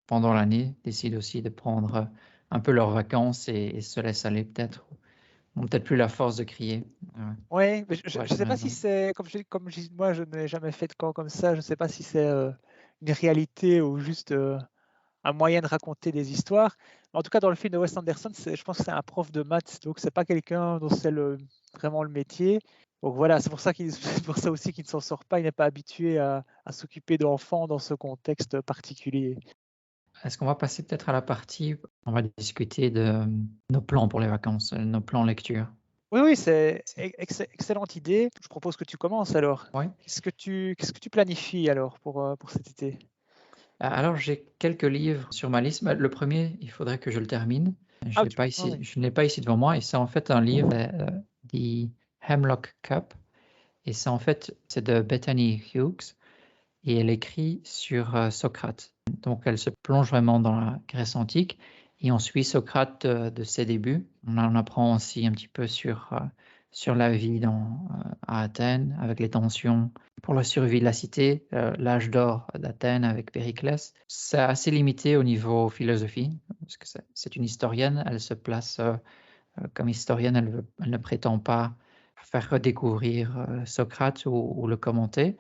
pendant l'année, décident aussi de prendre un peu leurs vacances et se laissent aller peut-être, ont peut-être plus la force de crier. Oui, mais je Ouais, ne sais pas si raison. c'est, moi je n'ai jamais fait de camp comme ça, je ne sais pas si c'est une réalité ou juste un moyen de raconter des histoires. En tout cas, dans le film de Wes Anderson, je pense que c'est un prof de maths, donc c'est pas quelqu'un dont c'est vraiment le métier. Donc voilà, c'est pour ça c'est pour ça aussi qu'il ne s'en sort pas, il n'est pas habitué à s'occuper d'enfants dans ce contexte particulier. Est-ce qu'on va passer peut-être à la partie, on va discuter de nos plans pour les vacances, nos plans lecture. Oui, oui, c'est excellente idée. Je propose que tu commences alors. Oui. Qu'est-ce que tu planifies alors pour cet été? Alors, j'ai quelques livres sur ma liste. Le premier, il faudrait que je le termine. Ah, ah oui. Je ne l'ai pas ici devant moi, et c'est en fait un livre, The Hemlock Cup, et c'est de Bethany Hughes, et elle écrit sur Socrate. Donc, elle se plonge vraiment dans la Grèce antique, et on suit Socrate de ses débuts. On apprend aussi un petit peu sur la vie à Athènes, avec les tensions pour la survie de la cité, l'âge d'or d'Athènes avec Périclès. C'est assez limité au niveau philosophie, parce que c'est une historienne, elle se place comme historienne, elle ne prétend pas faire redécouvrir Socrate ou le commenter,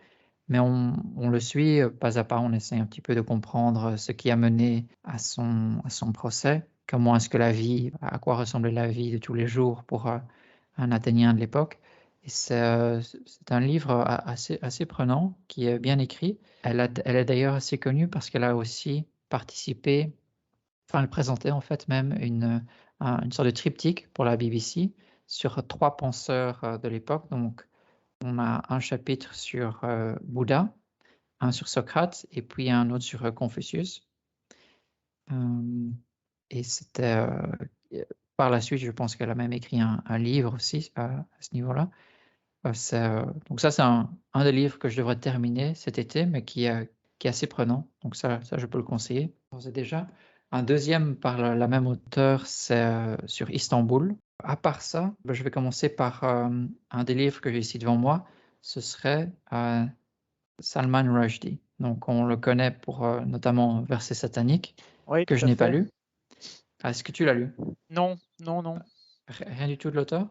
mais on le suit pas à pas, on essaie un petit peu de comprendre ce qui a mené à son procès, comment est-ce que à quoi ressemblait la vie de tous les jours pour un Athénien de l'époque. Et c'est un livre assez prenant, qui est bien écrit. Elle est d'ailleurs assez connue parce qu'elle a aussi participé, enfin elle présentait en fait même une sorte de triptyque pour la BBC sur 3 penseurs de l'époque. Donc on a un chapitre sur Bouddha, un sur Socrate et puis un autre sur Confucius. Et par la suite, je pense qu'elle a même écrit un livre aussi à ce niveau-là. Donc ça, c'est un des livres que je devrais terminer cet été, mais qui est assez prenant. Donc ça, je peux le conseiller d'ores et déjà. Un deuxième par la même auteure, c'est sur Istanbul. À part ça, je vais commencer par un des livres que j'ai ici devant moi. Ce serait Salman Rushdie. Donc on le connaît pour notamment Versets sataniques, Oui, que tout je à n'ai pas fait. lu. Est-ce que tu l'as lu? Non, non, non. Rien du tout de l'auteur?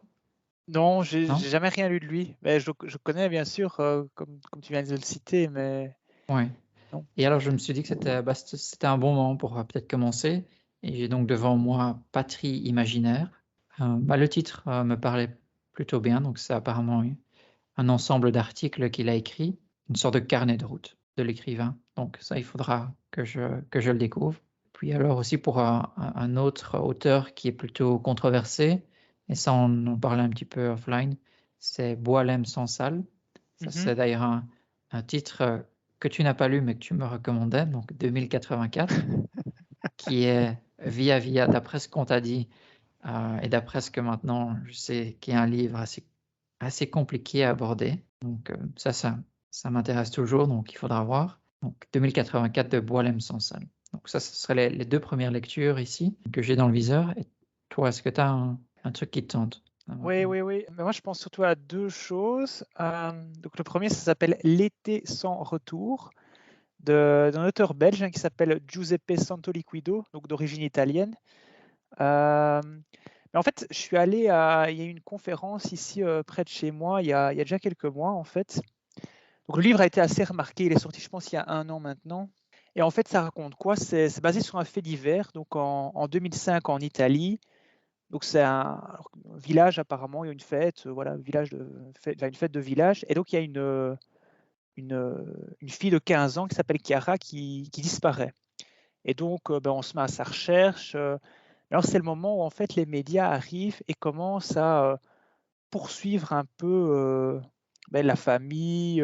Non, j'ai Non? jamais rien lu de lui. Mais je connais bien sûr, comme tu viens de le citer, mais Ouais. non. Et alors, je me suis dit que c'était un bon moment pour peut-être commencer. Et j'ai donc devant moi Patrie imaginaire. Le titre me parlait plutôt bien, donc c'est apparemment un ensemble d'articles qu'il a écrit, une sorte de carnet de route de l'écrivain. Donc ça, il faudra que je le découvre. Puis alors aussi pour un autre auteur qui est plutôt controversé, et ça on en parlait un petit peu offline, c'est Boualem Sansal. Ça Mhm. c'est d'ailleurs un titre que tu n'as pas lu mais que tu me recommandais, donc 2084, qui est Via Via, d'après ce qu'on t'a dit, et d'après ce que maintenant je sais, qui est un livre assez compliqué à aborder. Donc ça m'intéresse toujours, donc il faudra voir. Donc 2084 de Boualem Sansal. Donc ça, ce serait les deux premières lectures ici que j'ai dans le viseur. Et toi, est-ce que tu as un truc qui te tente? Oui, oui, oui. Mais moi, je pense surtout à deux choses. Donc, le premier, ça s'appelle L'été sans retour, d'un auteur belge qui s'appelle Giuseppe Santoliquido, donc d'origine italienne. Euh, mais en fait, je suis allé il y a eu une conférence ici près de chez moi, il y a déjà quelques mois, en fait. Donc, le livre a été assez remarqué. Il est sorti, je pense, il y a 1 an maintenant. Et en fait, ça raconte quoi? C'est basé sur un fait divers. Donc, en 2005, en Italie, donc c'est un village apparemment, il y a une fête, voilà, une fête de village. Et donc il y a une fille de 15 ans qui s'appelle Chiara qui disparaît. Et donc on se met à sa recherche. Alors c'est le moment où en fait les médias arrivent et commencent à poursuivre un peu la famille,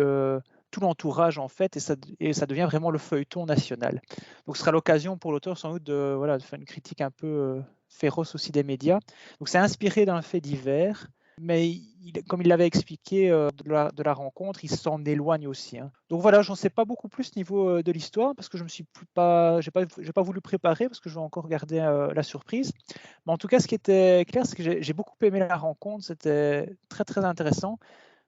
tout l'entourage en fait, et ça devient vraiment le feuilleton national. Donc ce sera l'occasion pour l'auteur sans doute de faire une critique un peu féroce aussi des médias. Donc c'est inspiré d'un fait divers, mais comme il l'avait expliqué de la rencontre, il s'en éloigne aussi, hein. Donc voilà, j'en sais pas beaucoup plus niveau de l'histoire parce que je me suis j'ai pas voulu préparer parce que je vais encore garder la surprise. Mais en tout cas, ce qui était clair, c'est que j'ai beaucoup aimé la rencontre. C'était très, très intéressant.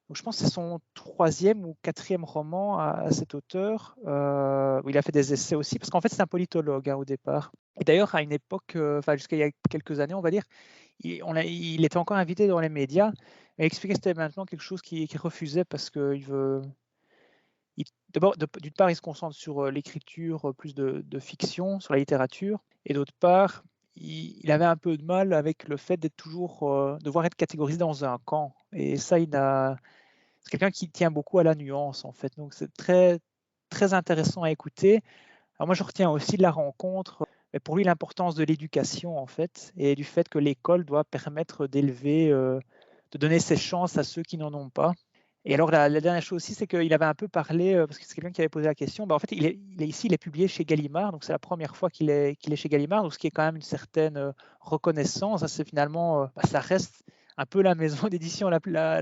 Donc, je pense que c'est son 3e ou 4e roman à cet auteur, où il a fait des essais aussi, parce qu'en fait, c'est un politologue, hein, au départ. Et d'ailleurs, à une époque, jusqu'à il y a quelques années, on va dire, il était encore invité dans les médias, mais il expliquait que c'était maintenant quelque chose qu'il refusait parce qu'il veut. D'abord, d'une part, il se concentre sur l'écriture plus de fiction, sur la littérature, et d'autre part, il avait un peu de mal avec le fait d'être toujours, devoir être catégorisé dans un camp. Et ça, c'est quelqu'un qui tient beaucoup à la nuance, en fait. Donc, c'est très, très intéressant à écouter. Alors, moi, je retiens aussi de la rencontre, mais pour lui, l'importance de l'éducation, en fait, et du fait que l'école doit permettre d'élever, de donner ses chances à ceux qui n'en ont pas. Et alors, la dernière chose aussi, c'est qu'il avait un peu parlé, parce que c'est quelqu'un qui avait posé la question, en fait, il est publié chez Gallimard, donc c'est la première fois qu'il est chez Gallimard, donc ce qui est quand même une certaine reconnaissance. Ça, c'est finalement, ça reste un peu la maison d'édition la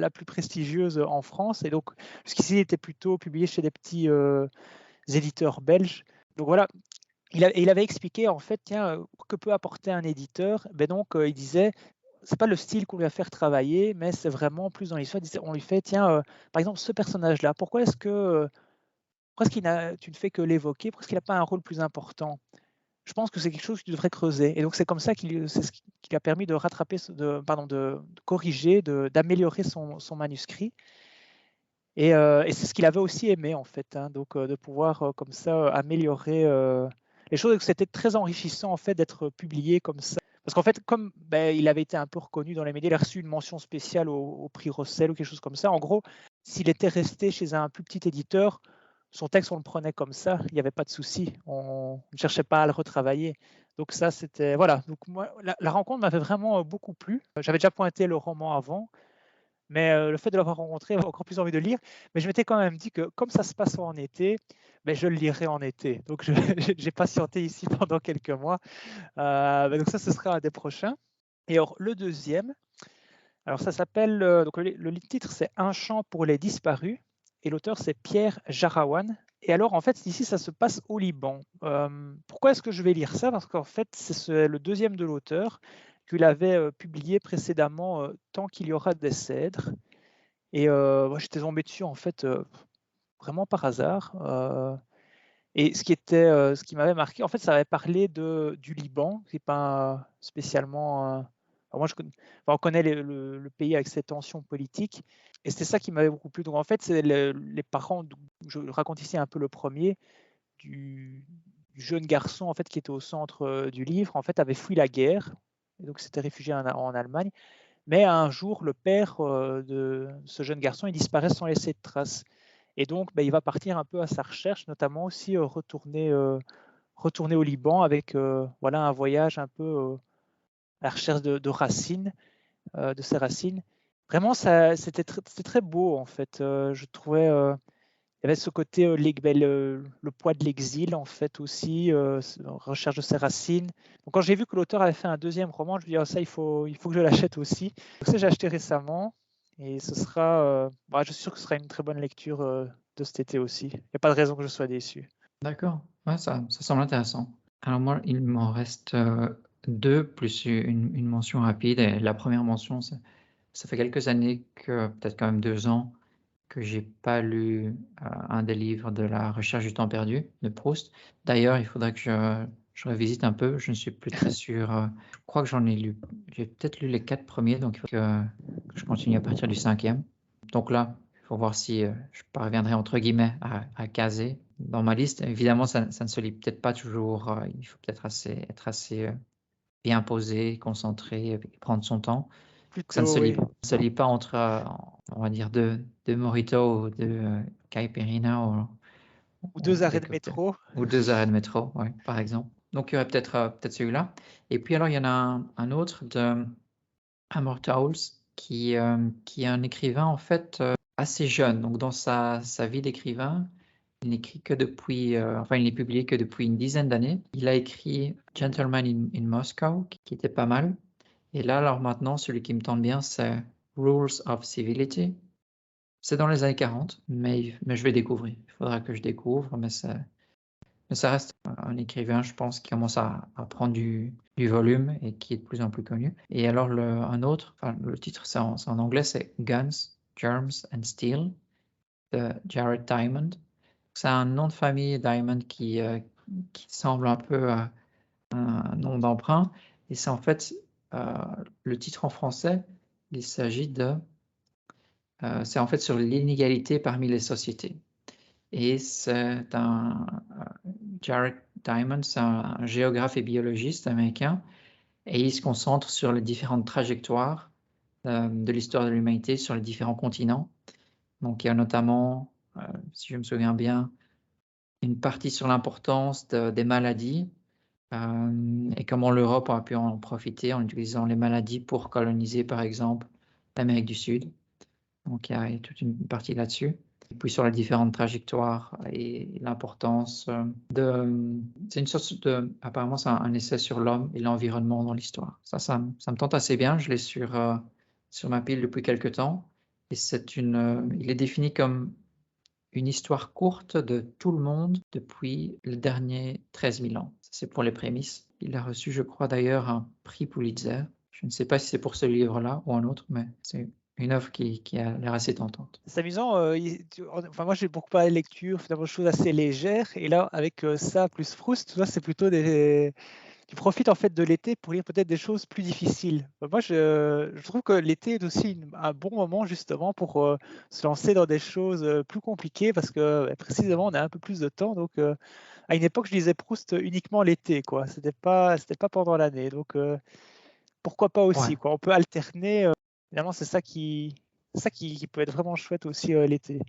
plus prestigieuse en France. Et donc, jusqu'ici, il était plutôt publié chez des petits éditeurs belges. Donc voilà, il avait expliqué, en fait, tiens, que peut apporter un éditeur. Ben donc, il disait, c'est pas le style qu'on lui va faire travailler, mais c'est vraiment plus dans l'histoire. On lui fait, tiens, par exemple, ce personnage-là, pourquoi est-ce tu ne fais que l'évoquer? Pourquoi est-ce qu'il n'a pas un rôle plus important? Je pense que c'est quelque chose que tu devrais creuser. Et donc, c'est comme ça c'est ce qui a permis de rattraper, de corriger, d'améliorer son manuscrit. Et c'est ce qu'il avait aussi aimé, en fait, hein, donc de pouvoir comme ça améliorer les choses. C'était très enrichissant, en fait, d'être publié comme ça. Parce qu'en fait, comme il avait été un peu reconnu dans les médias, il a reçu une mention spéciale au prix Rossel ou quelque chose comme ça. En gros, s'il était resté chez un plus petit éditeur, son texte, on le prenait comme ça, il n'y avait pas de souci. On ne cherchait pas à le retravailler. Donc ça, c'était... Voilà. Donc moi, la rencontre m'avait vraiment beaucoup plu. J'avais déjà pointé le roman avant, mais le fait de l'avoir rencontré m'a encore plus envie de le lire. Mais je m'étais quand même dit que comme ça se passe en été, je le lirai en été. Donc j'ai patienté ici pendant quelques mois. Donc ça, ce sera un des prochains. Et alors, le deuxième, Alors ça s'appelle, donc le titre c'est Un chant pour les disparus et l'auteur c'est Pierre Jarawan. Et alors en fait ici ça se passe au Liban. Pourquoi est-ce que je vais lire ça? Parce qu'en fait c'est le deuxième de l'auteur qu'il avait publié précédemment, Tant qu'il y aura des cèdres. Et moi j'étais tombé dessus en fait vraiment par hasard. Et ce qui m'avait marqué, en fait, ça avait parlé du Liban, qui n'est pas spécialement. Moi, on connaît le pays avec ses tensions politiques, et c'était ça qui m'avait beaucoup plu. Donc, en fait, c'est les parents. Je raconte ici un peu le premier du jeune garçon en fait qui était au centre du livre. En fait, avait fui la guerre, et donc s'était réfugié en Allemagne. Mais un jour, le père de ce jeune garçon, il disparaît sans laisser de traces. Et donc, il va partir un peu à sa recherche, notamment aussi retourner au Liban avec voilà, un voyage un peu à la recherche de racines, de ses racines. Vraiment, c'était très beau en fait. Je trouvais, il y avait ce côté, le poids de l'exil en fait aussi, recherche de ses racines. Donc, quand j'ai vu que l'auteur avait fait un deuxième roman, je me dis, oh, ça, il faut que je l'achète aussi. Donc, ça, j'ai acheté récemment. Et ce sera, je suis sûr que ce sera une très bonne lecture de cet été aussi. Il n'y a pas de raison que je sois déçu. D'accord, ouais, ça semble intéressant. Alors moi, il m'en reste 2 plus une mention rapide. Et la première mention, ça fait quelques années peut-être quand même 2 ans, que j'ai pas lu un des livres de La Recherche du temps perdu de Proust. D'ailleurs, il faudrait que je revisite un peu. Je ne suis plus très sûr. Je crois que j'ai peut-être lu les 4 premiers, donc il faut que je continue à partir du 5e. Donc là, il faut voir si je parviendrai entre guillemets à caser dans ma liste. Évidemment, ça ne se lit peut-être pas toujours. Il faut peut-être être assez bien posé, concentré, et prendre son temps. Ça ne Plutôt, se oui. lit pas entre, on va dire, deux mojitos ou deux caipirinha Ou 2 des arrêts de cocktails. métro. Ou 2 arrêts de métro, ouais, par exemple. Donc, il y aurait peut-être celui-là. Et puis, alors, il y en a un autre de Amor Towles qui est un écrivain, en fait, assez jeune. Donc, dans sa vie d'écrivain, il n'écrit que depuis, enfin, il n'est publié que depuis une dizaine d'années. Il a écrit Gentleman in Moscow, qui était pas mal. Et là, alors maintenant, celui qui me tente bien, c'est Rules of Civility. C'est dans les années 40, mais je vais découvrir. Il faudra que je découvre, mais ça reste un écrivain, je pense, qui commence à prendre du volume et qui est de plus en plus connu. Et alors, un autre, enfin, le titre, c'est en anglais, c'est Guns, Germs and Steel de Jared Diamond. C'est un nom de famille, Diamond, qui semble un peu un nom d'emprunt. Et c'est en fait, le titre en français, il s'agit c'est en fait sur l'inégalité parmi les sociétés. Et Jared Diamond, c'est un géographe et biologiste américain, et il se concentre sur les différentes trajectoires de l'histoire de l'humanité sur les différents continents. Donc il y a notamment, si je me souviens bien, une partie sur l'importance des maladies et comment l'Europe a pu en profiter en utilisant les maladies pour coloniser, par exemple, l'Amérique du Sud. Donc, il y a toute une partie là-dessus. Et puis, sur les différentes trajectoires et l'importance c'est une sorte apparemment, c'est un essai sur l'homme et l'environnement dans l'histoire. Ça me tente assez bien. Je l'ai sur ma pile depuis quelques temps. Et il est défini comme une histoire courte de tout le monde depuis les derniers 13 000 ans. C'est pour les prémices. Il a reçu, je crois d'ailleurs, un prix Pulitzer. Je ne sais pas si c'est pour ce livre-là ou un autre, mais c'est une œuvre qui a l'air assez tentante. C'est amusant. Enfin, moi, j'ai beaucoup parlé de lecture, finalement, de choses assez légères. Et là, avec ça plus Proust, tu vois, c'est plutôt des. Tu profites en fait de l'été pour lire peut-être des choses plus difficiles. Moi, je trouve que l'été est aussi un bon moment justement pour se lancer dans des choses plus compliquées parce que précisément, on a un peu plus de temps. Donc, à une époque, je lisais Proust uniquement l'été, quoi. C'était pas pendant l'année. Donc, pourquoi pas Ouais, aussi, quoi. On peut alterner. Finalement, c'est ça qui peut être vraiment chouette aussi l'été.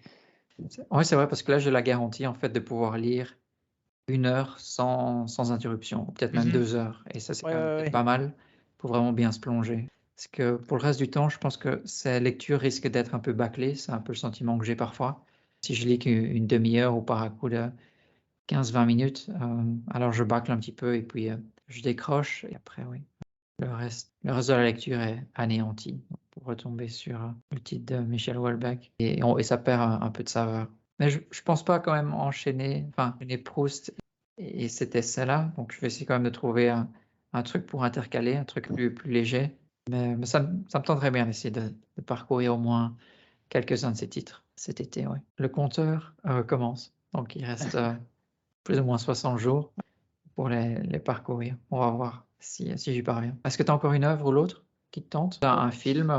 ouais, c'est vrai parce que là, j'ai la garantie en fait de pouvoir lire 1 heure sans interruption, ou peut-être même Mhm. 2 heures. Et ça, c'est Ouais, quand même ouais, peut-être ouais. pas mal pour vraiment bien se plonger. Parce que pour le reste du temps, je pense que ces lectures risquent d'être un peu bâclées. C'est un peu le sentiment que j'ai parfois. Si je lis qu'une demi-heure ou par un coup de 15-20 minutes, alors je bâcle un petit peu et puis je décroche. Et après, oui, le reste de la lecture est anéanti. pour retomber sur le titre de Michel Houellebecq. Et ça perd un peu de saveur. Mais je pense pas quand même enchaîner Proust et cet essai-là. Donc je vais essayer quand même de trouver un truc pour intercaler, un truc plus léger. Mais ça me tenterait bien d'essayer de parcourir au moins quelques-uns de ces titres cet été. Ouais. Le compteur commence. Donc il reste plus ou moins 60 jours pour les parcourir. On va voir si j'y parviens. Est-ce que tu as encore une œuvre ou l'autre qui te tente? Un film,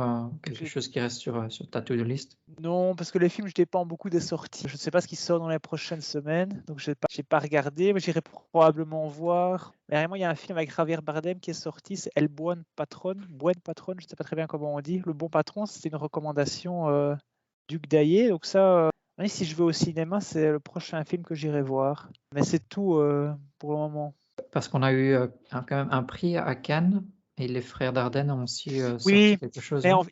quelque chose qui reste sur ta to-do list? Non, parce que les films, je dépends beaucoup des sorties. Je ne sais pas ce qui sort dans les prochaines semaines, donc je n'ai pas regardé, mais j'irai probablement voir. Mais vraiment, il y a un film avec Javier Bardem qui est sorti, c'est El Buen Patron, je ne sais pas très bien comment on dit. Le Bon Patron, c'était une recommandation d'Hugues Daillet, donc ça, si je vais au cinéma, c'est le prochain film que j'irai voir. Mais c'est tout pour le moment. Parce qu'on a eu quand même un prix à Cannes et les frères Dardenne ont aussi sorti Oui, quelque chose. mais non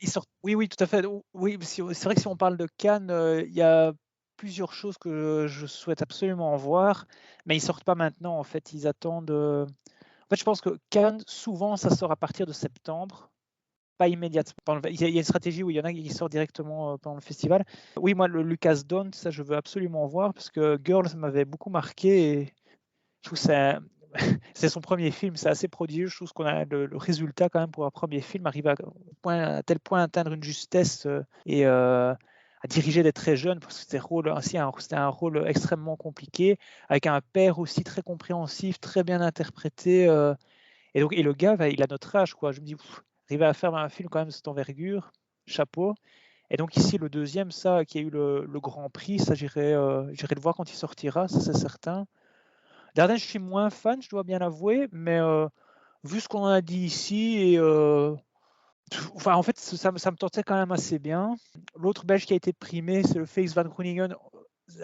oui, tout à fait. Oui, c'est vrai que si on parle de Cannes, il y a plusieurs choses que je souhaite absolument voir, mais ils sortent pas maintenant. En fait, ils attendent. En fait, je pense que Cannes, souvent, ça sort à partir de septembre, pas immédiatement. Il y a une stratégie où il y en a qui sortent directement pendant le festival. Oui, moi, le Lucas Dont, ça, je veux absolument voir parce que Girls m'avait beaucoup marqué et je trouve ça. C'est son premier film, c'est assez prodigieux. Je trouve qu'on a le résultat quand même pour un premier film arrive à tel point atteindre une justesse et à diriger des très jeunes parce que c'était un rôle extrêmement compliqué avec un père aussi très compréhensif, très bien interprété et le gars il a notre âge quoi. Je me dis arriver à faire un film quand même de cette envergure, chapeau. Et donc ici le deuxième ça qui a eu le Grand Prix, ça j'irai le voir quand il sortira, ça c'est certain. Dardenne, je suis moins fan, je dois bien l'avouer, mais vu ce qu'on en a dit ici, en fait, ça me tentait quand même assez bien. L'autre Belge qui a été primé, c'est le Félix Van Groeningen.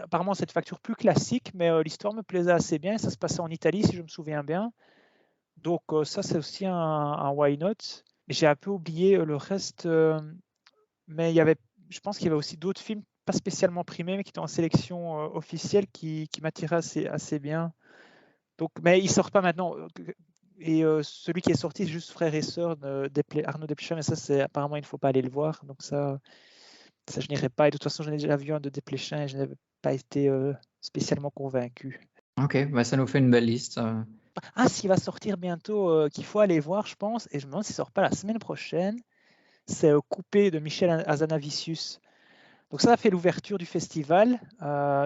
Apparemment, c'est une facture plus classique, mais l'histoire me plaisait assez bien. Ça se passait en Italie, si je me souviens bien. Donc ça, c'est aussi un why not. J'ai un peu oublié le reste, mais je pense qu'il y avait aussi d'autres films, pas spécialement primés, mais qui étaient en sélection officielle, qui m'attiraient assez bien. Donc, mais il sort pas maintenant. Et celui qui est sorti, c'est juste Frères et Sœurs Arnaud Desplechin, mais ça, apparemment, il ne faut pas aller le voir. Donc ça je n'irai pas. Et de toute façon, j'en ai déjà vu un de Desplechin et je n'avais pas été spécialement convaincu. Ok, ça nous fait une belle liste. S'il va sortir bientôt, qu'il faut aller voir, je pense, et je me demande s'il ne sort pas la semaine prochaine, c'est Coupé de Michel Hazanavicius. Donc ça a fait l'ouverture du festival.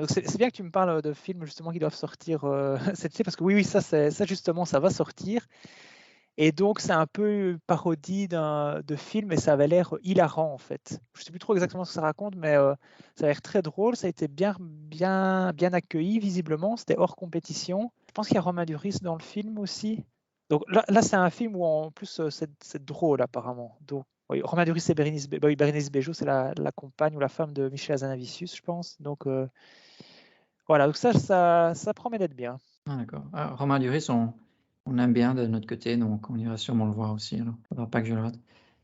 C'est bien que tu me parles de films justement qui doivent sortir cet été, parce que oui, ça justement, ça va sortir. Et donc c'est un peu parodie de film, et ça avait l'air hilarant en fait. Je ne sais plus trop exactement ce que ça raconte, mais ça a l'air très drôle. Ça a été bien accueilli visiblement. C'était hors compétition. Je pense qu'il y a Romain Duris dans le film aussi. Donc là c'est un film où en plus c'est drôle apparemment. Donc oui, Romain Duris et Bérénice Bejo, c'est la compagne ou la femme de Michel Hazanavicius, je pense. Donc voilà, donc ça promet d'être bien. Ah, d'accord. Romain Duris, on aime bien de notre côté, donc on ira sûrement le voir aussi. Alors, faudra pas que je le rate.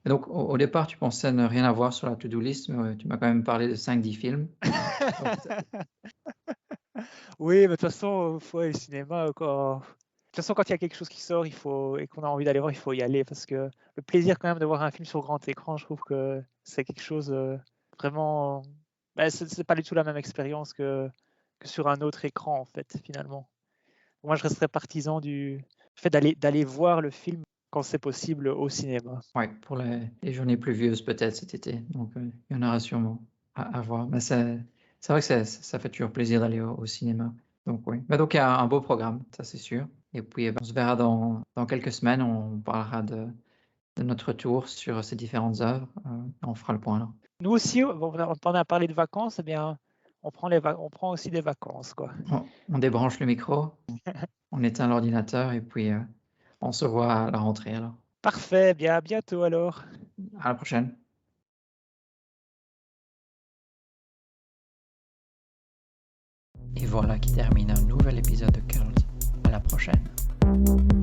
Et donc au départ, tu pensais ne rien avoir sur la to-do list, mais tu m'as quand même parlé de 5-10 films. Oui, mais de toute façon, faut aller au cinéma quand. De toute façon, quand il y a quelque chose qui sort, et qu'on a envie d'aller voir, il faut y aller parce que le plaisir quand même de voir un film sur grand écran, je trouve que c'est quelque chose vraiment. C'est pas du tout la même expérience que sur un autre écran en fait, finalement. Moi, je resterais partisan du fait d'aller voir le film quand c'est possible au cinéma. Ouais, pour les journées pluvieuses peut-être cet été, donc il y en aura sûrement à voir. Mais c'est vrai que ça fait toujours plaisir d'aller au cinéma. Donc oui. Mais donc il y a un beau programme, ça c'est sûr. Et puis on se verra dans quelques semaines, on parlera de notre tour sur ces différentes œuvres. On fera le point là. Nous aussi, on a parlé de vacances, eh bien, on prend aussi des vacances, quoi. On débranche le micro, on éteint l'ordinateur et puis on se voit à la rentrée alors. Parfait, bien à bientôt alors. À la prochaine. Et voilà qui termine un nouvel épisode de Curls. À la prochaine.